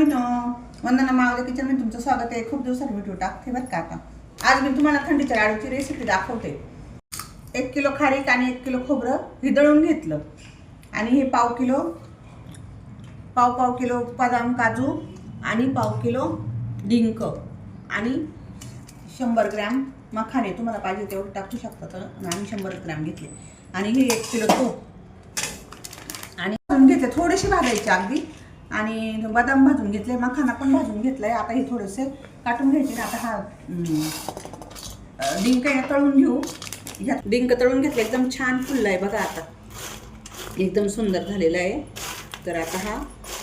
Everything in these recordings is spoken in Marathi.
मित्रांनो, वंदना मावळे किचनमध्ये तुमचं स्वागत आहे. खूप दिवसांनी व्हिडिओ टाकते बरं का. आता आज मी तुम्हाला थंडीच्या लाडूची रेसिपी दाखवते. 1 किलो खारीक आणि 1 किलो खोबरं हे दळून घेतलं आणि हे पाव किलो बदाम काजू आणि पाव किलो डिंक आणि 100 ग्रॅम मखाने, तुम्हाला पाहिजे तेवढे टाकू शकता. तर आम्ही 100 ग्रॅम घेतले आणि हे 1 किलो तूप आणि भाजून घेतले, थोडेसे भाजायचे अगदी. आणि बदाम भाजून घेतले, मखाना पण भाजून घेतलाय. आता हे थोडेसे काटून घ्यायचे. आता हा डिंक तळून घेऊ. ह्या डिंक तळून घेतलं, एकदम छान फुलला आहे बघा. आता एकदम सुंदर झालेला आहे. तर आता हा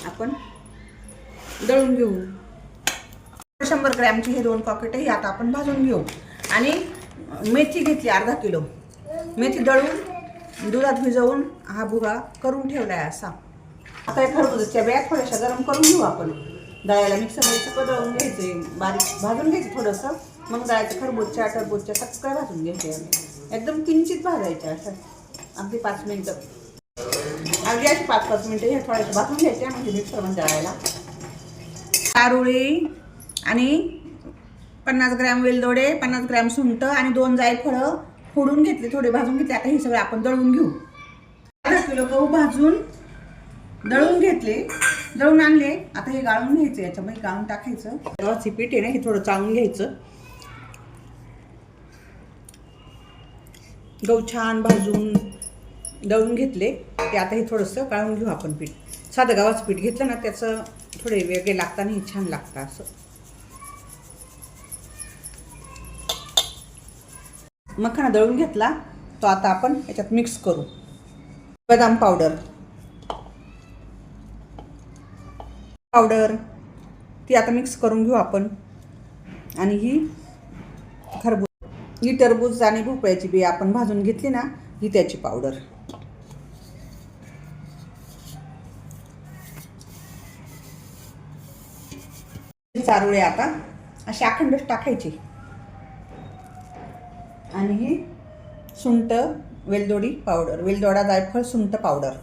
आपण दळून घेऊ. 100 ग्रॅमची हे 2 पॉकेट आहे. आता आपण भाजून घेऊ. आणि मेथी घेतली अर्धा किलो. मेथी दळून दुधात भिजवून हा भुगा करून ठेवला आहे असा. आता हे खरबुजाच्या बिया थोड्याशा गरम करून घेऊ आपण. दळायला मिक्सरमध्ये सगळं दळून घ्यायचं, बारीक भाजून घ्यायचं थोडंसं. मग दळायचं खरबूजच्या टरबूजच्या सगळं भाजून घ्यायचे. एकदम किंचित भाजायच्या असं, अगदी 5 मिनिटं, अगदी अशी 5-5 मिनिटं हे थोड्याशा भाजून घ्यायच्या. म्हणजे मिक्सरमध्ये दळायला चारोळी आणि 50 ग्रॅम वेलदोडे, 50 ग्रॅम सुंठ आणि 2 जायफळं फोडून घेतले, थोडे भाजून घेतले. आता हे सगळं आपण दळून घेऊ. अर्धा किलो गहू भाजून दळून घेतले, दळून आणले. आता हे गाळून घ्यायचं, याच्यामध्ये गाळून टाकायचं. गव्हाचे पीठ आहे ना, हे थोडं चाळून घ्यायचं. गहू छान भाजून दळून घेतले ते आता हे थोडंसं गाळून घेऊ आपण पीठ. साधं गव्हाचं पीठ घेतलं ना, त्याचं थोडे वेगळे लागतं आणि हे छान लागतं असं. मखाना दळून घेतला तो आता आपण याच्यात मिक्स करू. बदाम पावडर ती आता मिक्स करून घेऊ आपण. आणि ही टरबूज आणि भोपळ्याची बी आपण भाजून घेतली ना, ही त्याची पावडर. चारोळे आता असे अखंडच टाकायचे. आणि ही सुंठ वेलदोडी पावडर, वेलदोडा जायफळ सुंठ पावडर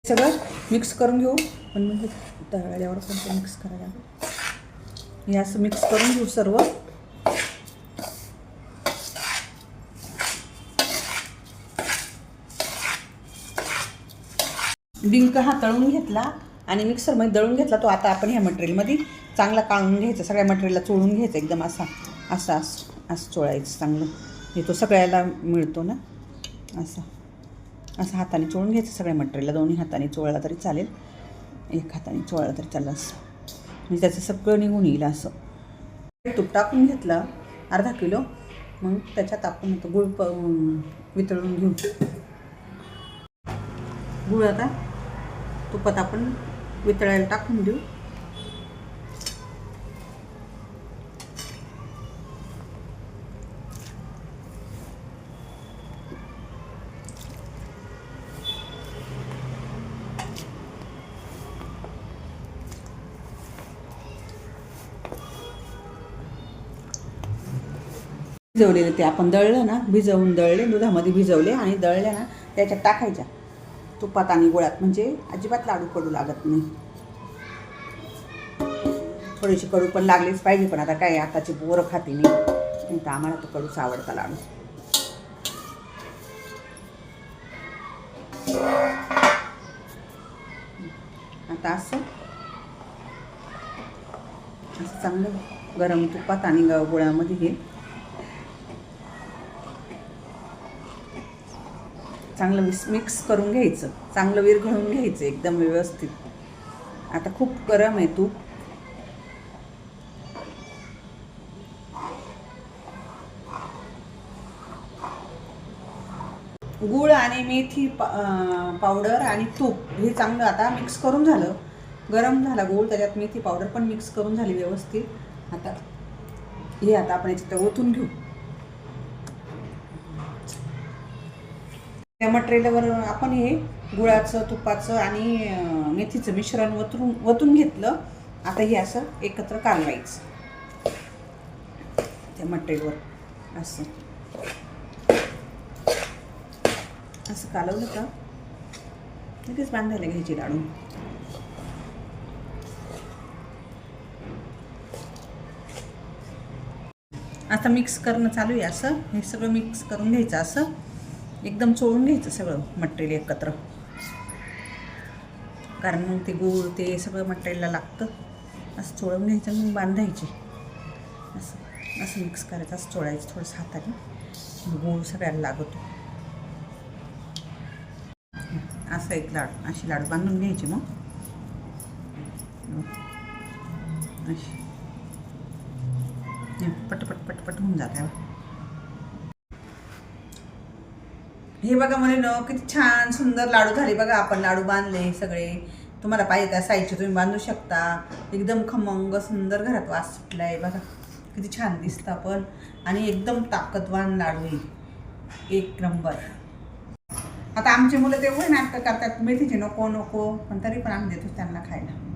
सगळं मिक्स करून घेऊ. पण म्हणजे तळल्यावर पण ते मिक्स करायला हे असं मिक्स करून घेऊ सर्व. डिंक हा तळून घेतला आणि मिक्सरमध्ये दळून घेतला तो. आता आपण ह्या मटेरियलमध्ये चांगला काढून घ्यायचं. सगळ्या मटेरियलला चोळून घ्यायचं एकदम असा असं असं असं चोळायचं चांगलं. हे तो सगळ्याला मिळतो ना, असं हाताने चोळून घ्यायचं सगळ्या मटेरियलला. दोन्ही हाताने चोळला तरी चालेल, एक हाताने चोळला तरी चालेल असं. म्हणजे त्याचं सगळं निघून येईल असं. तूप टाकून घेतलं अर्धा किलो. मग त्याच्यात आपण गुळ वितळून घेऊ. गुळ आता तुपात आपण वितळायला टाकून देऊ. भिजवलेले ते आपण दळलं ना, भिजवून दळले, दुधामध्ये भिजवले आणि दळले ना, त्याच्यात टाकायच्या तुपात आणि गुळात. म्हणजे अजिबात लाडू कडू लागत नाही. थोडीशी कडू पण लागलीच पाहिजे, पण आता काय आताची पोरं खाती नाही, तर आम्हाला तर कडूच आवडता लाडू. आता असं चांगलं गरम तुपात आणि गुळामध्ये हे चांगलं मिक्स करून घ्यायचं. चांगलं विरघळून घ्यायचं एकदम व्यवस्थित. आता खूप गरम आहे तूप. गूळ आणि मेथी पावडर आणि तूप हे चांगलं आता मिक्स करून झालं. गरम झाला गूळ, त्याच्यात मेथी पावडर पण मिक्स करून झाली व्यवस्थित. आता हे आता आपण याच्यात ओतून घेऊ. त्या मटेरियलवर आपण हे गुळाचं, तुपाचं आणि मेथीचं मिश्रण वतून घेतलं. आता हे असं एकत्र कालवायचं त्या मटेरियलवर. असं कालवलं का लगेच बांधायला घ्यायची लाडू. आता मिक्स करणं चालू आहे. असं हे सगळं मिक्स करून घ्यायचं, असं एकदम चोळून घ्यायचं सगळं मटेरियल एकत्र, कारण मग ते गूळ ते सगळं मटेरियलला लागतं. असं चोळून घ्यायचं, मग बांधायचे. असं असं मिक्स करायचं, असं चोळायचं थोडंसं हाताने, गूळ सगळ्याला लागतो. असं एक लाडू, अशी लाडू बांधून घ्यायची. मग अशी पटपट पटपट होऊन जाते. हे बघा मला किती छान सुंदर लाडू झाले बघा. आपण लाडू बांधले सगळे. तुम्हाला पाहिजे त्या साईजचे तुम्ही बांधू शकता. एकदम खमंग सुंदर घरात वास सुटलाय बघा. किती छान दिसतं पण, आणि एकदम ताकदवान लाडू आहे, एक नंबर. आता आमची मुलं तेवढे नाटकं करतात, मेथीचे नको नको, पण तरी पण आम्ही देतो त्यांना खायला.